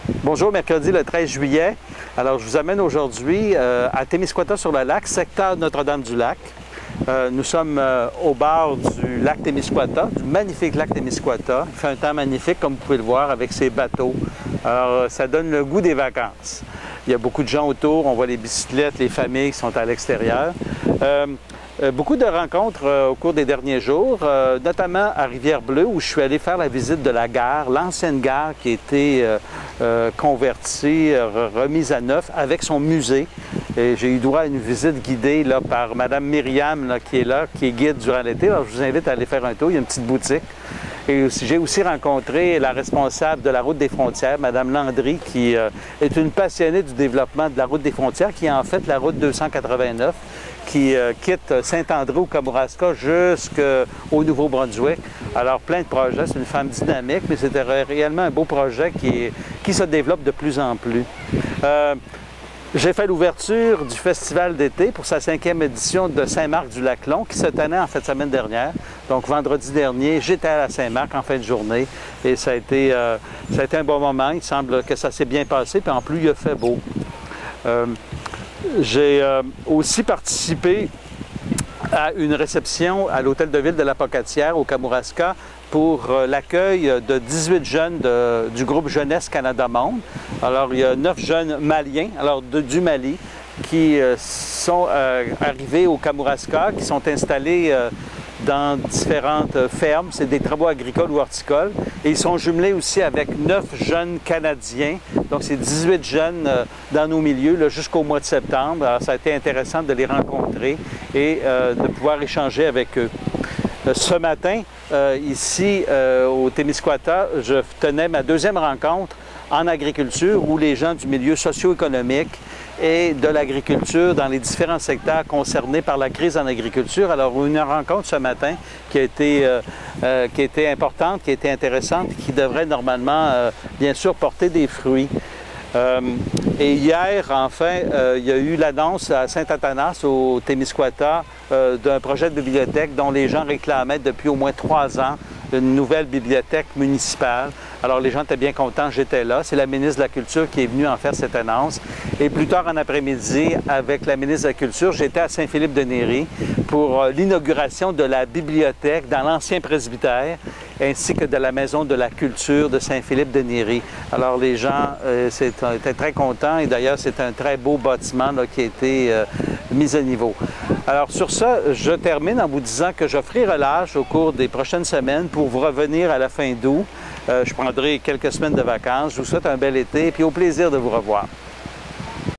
Bonjour, mercredi le 13 juillet. Alors, je vous amène aujourd'hui à Témiscouata-sur-le-Lac, secteur Notre-Dame-du-Lac. Nous sommes au bord du lac Témiscouata, du magnifique lac Témiscouata. Il fait un temps magnifique, comme vous pouvez le voir, avec ses bateaux. Alors, ça donne le goût des vacances. Il y a beaucoup de gens autour, on voit les bicyclettes, les familles qui sont à l'extérieur. Beaucoup de rencontres au cours des derniers jours, notamment à Rivière-Bleue, où je suis allé faire la visite de la gare, l'ancienne gare qui a été convertie, remise à neuf, avec son musée. Et j'ai eu droit à une visite guidée là, par Mme Myriam, là, qui est guide durant l'été. Alors, je vous invite à aller faire un tour, il y a une petite boutique. Et j'ai aussi rencontré la responsable de la Route des frontières, Mme Landry, qui est une passionnée du développement de la Route des frontières, qui est en fait la Route 289, qui quitte Saint-André au Kamouraska jusqu'au Nouveau-Brunswick. Alors, plein de projets. C'est une femme dynamique, mais c'était réellement un beau projet qui se développe de plus en plus. J'ai fait l'ouverture du festival d'été pour sa 5e édition de Saint-Marc-du-Lac-Long qui se tenait en fait semaine dernière. Donc vendredi dernier, j'étais à la Saint-Marc en fin de journée et ça a été un bon moment. Il semble que ça s'est bien passé, puis en plus, il a fait beau. J'ai aussi participé à une réception à l'hôtel de ville de la Pocatière au Kamouraska pour l'accueil de 18 jeunes du groupe Jeunesse Canada Monde. Alors, il y a 9 jeunes maliens, du Mali, qui sont arrivés au Kamouraska, qui sont installés dans différentes fermes. C'est des travaux agricoles ou horticoles. Et ils sont jumelés aussi avec 9 jeunes Canadiens. Donc, c'est 18 jeunes dans nos milieux jusqu'au mois de septembre. Alors, ça a été intéressant de les rencontrer et de pouvoir échanger avec eux. Ce matin, ici au Témiscouata, je tenais ma 2e rencontre en agriculture où les gens du milieu socio-économique et de l'agriculture dans les différents secteurs concernés par la crise en agriculture. Alors, une rencontre ce matin qui a été importante, qui a été intéressante, qui devrait normalement, bien sûr, porter des fruits. Et hier, enfin, il y a eu l'annonce à Saint-Athanas, au Témiscouata, d'un projet de bibliothèque dont les gens réclamaient depuis au moins 3 ans une nouvelle bibliothèque municipale. Alors, les gens étaient bien contents, j'étais là. C'est la ministre de la Culture qui est venue en faire cette annonce. Et plus tard en après-midi, avec la ministre de la Culture, j'étais à Saint-Philippe-de-Néry pour l'inauguration de la bibliothèque dans l'ancien presbytère, ainsi que de la Maison de la Culture de Saint-Philippe-de-Néry. Alors, les gens étaient très contents et d'ailleurs, c'est un très beau bâtiment là, qui a été mis à niveau. Alors, sur ça, je termine en vous disant que je ferai relâche au cours des prochaines semaines pour vous revenir à la fin d'août. Je prendrai quelques semaines de vacances. Je vous souhaite un bel été et puis au plaisir de vous revoir.